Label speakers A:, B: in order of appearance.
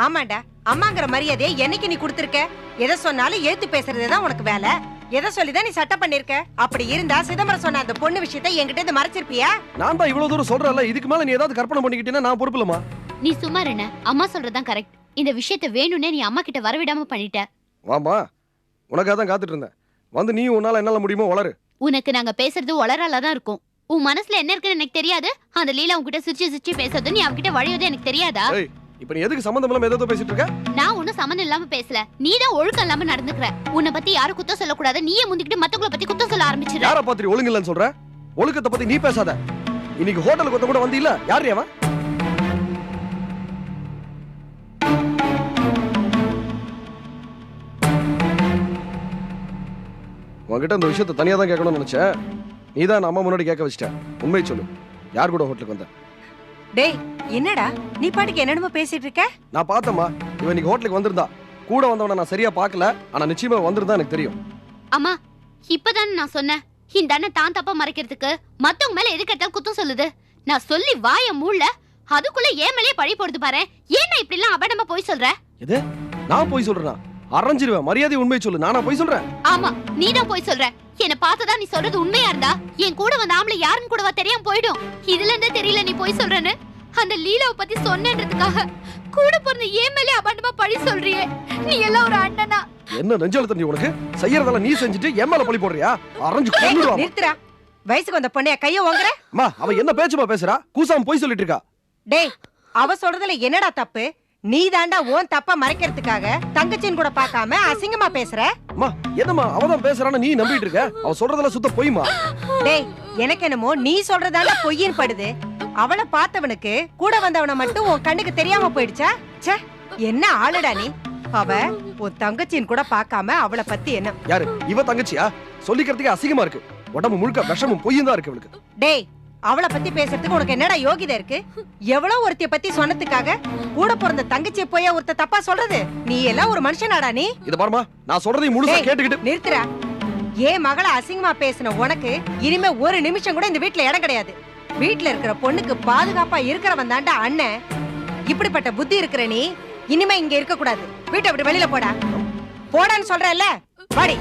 A: ஆமாண்டா, அம்மாங்கிற மரியாதையை என்னைக்கு நீ கொடுத்திருக்க? எதை சொன்னாலும் ஏத்து பேசுறதுதான் உனக்கு வேலை. எதை சொல்லிதான் நீ சட்டம் பண்ணிருக்க? அப்படி இருந்தா சிதம்பரம் சொன்ன அந்த பொண்ணு விஷயத்தை என்கிட்ட இருந்து மறைச்சிருப்பியா?
B: நான் தான் இவ்வளவு தூரம் சொல்றேன்ல, இதுக்கு மேல நீ ஏதாவது கற்பனை பண்ணிக்கிட்டீங்கன்னா நான் பொறுப்பு இல்லமா.
C: நீ சும்மா என்ன, அம்மா சொல்றதுதான் கரெக்ட். இந்த விஷயத்தை வேணும்னே நீ அம்மா கிட்ட வரவிடாம பண்ணிட்ட.
B: வாமா, உனக்காக தான் காத்துட்டு இருந்தேன். வந்து நீ உன்னால என்னால முடியுமோ வளரு.
C: உனக்கு நாங்க பேசுறது வளராலதான் இருக்கும். உன் மனசுல என்ன இருக்குன்னு எனக்கு தெரியாது. அந்த லீலா உன்கிட்ட சிரிச்சு பேசுறது நீ அவகிட்ட வழியோதே எனக்கு தெரியாதா?
B: இப்ப நீ எதுக்கு சம்பந்தம் இல்லாம ஏதோ பேசிட்டு இருக்க?
C: நான் ஒன்னும் சம்பந்தம் இல்லாம பேசல. நீ தான் ஒழுக்கம் இல்லாம நடந்துக்கிற. உன்னை பத்தி யாரும் குத்தம் சொல்லக்கூடாது. நீயே முந்திக்கிட்டு மத்தவங்கள பத்தி குத்தம் சொல்ல ஆரம்பிச்சிரு.
B: யார பாத்திரி ஒழுங்கு இல்லன்னு சொல்ற? ஒழுக்கத்தை பத்தி நீ பேசாத. இன்னைக்கு ஹோட்டலுக்கு ஒருத்த கூட வந்து இல்ல, யாரு அவன்? உன்கிட்ட இந்த விஷயத்தை தனியா தான் கேட்கணும்னு நினைச்சேன். நீ தான் அம்மா முன்னாடி கேட்க வச்சிட்ட. உண்மை சொல்லு, யார் கூட ஹோட்டலுக்கு வந்த?
A: டேய், என்னடா நீ பாட்டுக்கு என்னென்னமோ பேசிட்டு இருக்க?
B: நான் பார்த்தம்மா, இவன் இன்னைக்கு ஹோட்டலுக்கு வந்திருந்தா. கூட வந்தவன நான் சரியா பார்க்கல, ஆனா நிச்சயமா வந்திருந்தா எனக்கு தெரியும்.
C: அம்மா, இப்பதானே நான் சொன்னேன், இந்த அண்ணன் தான் தப்பா மறைக்கிறதுக்கு மத்தவங்க மேல எதுக்கு எடுத்தாலும் குத்தம் சொல்லுது. நான் சொல்லி வாய மூள, அதுக்குள்ள ஏன் மேலே பழி போடுது பாரு. ஏன்னா இப்படி எல்லாம் அபடமா போய் சொல்ற?
B: எது? நான் போய் சொல்றேனா? அரைஞ்சிருவேன். மரியாதை உண்மை சொல்லு. நானா போய் சொல்றேன்?
C: ஆமா, நீதான் போய் சொல்ற. என்ன பார்த்ததா நீ சொல்றது உண்மையா இருந்தா என் கூட வந்த ஆம்பளை யாருன்னு கூடவா தெரியாம போயிடும். இதுல இருந்தே தெரியல நீ போய் சொல்றேன்னு. அந்த லீலாவை பத்தி சொன்னேன்றதுக்காக கூட பிறந்த ஏன் மேலே அபண்டமா பழி சொல்றியே. நீ எல்லாம் ஒரு அண்ணனா?
B: என்ன நெஞ்சல தண்ணி உனக்கு? செய்யறதெல்லாம் நீ செஞ்சுட்டு என் மேல பழி போடுறியா? அரைஞ்சு கொன்னுடுவா.
A: நிறுத்துடா. வயசுக்கு வந்த பொண்ணைய கைய ஓங்கற?
B: அம்மா, அவ என்ன பேச்சுமா பேசுறா? கூசாம போய் சொல்லிட்டு இருக்கா.
A: டேய், அவ சொல்றதுல என்னடா தப்பு? நீ தாண்டா ஓன் தப்ப மறைக்கிறதுக்காக தங்கச்சின் கூட பார்க்காம அசிங்கமா பேசுற.
B: அம்மா, என்னம்மா அவதான் பேசுறான்னு நீ நம்பிட்டு இருக்க? அவ சொல்றதெல்லாம் சுத்த பொய்மா.
A: டேய், எனக்கு என்னமோ நீ சொல்றதால பொய்யின் படுது. அவளை பார்த்தவனுக்கு கூட வந்தவன மட்டும் உன் கண்ணுக்கு தெரியாம போயிடுச்சா? ச்சே, என்ன ஆளுடா நீ? அவ உன் தங்கச்சின் கூட பார்க்காம அவளை பத்தி என்ன?
B: யாரு இவ? தங்கச்சியா? சொல்லிக்கிறதுக்கு அசிங்கமா இருக்கு. உடம்பு முழுக்க விஷமும் பொய்யும் தான் இருக்கு அவளுக்கு.
A: டேய், அவளை பத்தி பேசுறதுக்கு உனக்கு என்னடா யோகிதை இருக்கு? எவ்வளவு ஒருத்திய பத்தி சொன்னதுக்காக கூட பிறந்த தங்கச்சியை போய் ஒருத்த தப்பா சொல்றது? நீ எல்லாம் ஒரு மனுஷனாடா நீ?
B: இத பாருமா, நான் சொல்றதை முழுசா கேட்டுக்கிட்டு
A: நிறுத்துறா. ஏன் மகள அசிங்கமா பேசின உனக்கு இனிமே ஒரு நிமிஷம் கூட இந்த வீட்ல இடம் கிடையாது. வீட்ல இருக்கிற பொண்ணுக்கு பாதுகாப்பா இருக்கிறவன் தாண்டா அண்ணன். இப்படிப்பட்ட புத்தி இருக்கிற நீ இனிமே இங்க இருக்க கூடாது. வீட்டை விட்டு வெளியில போடா. போடான்னு சொல்றேன்ல, வாடி.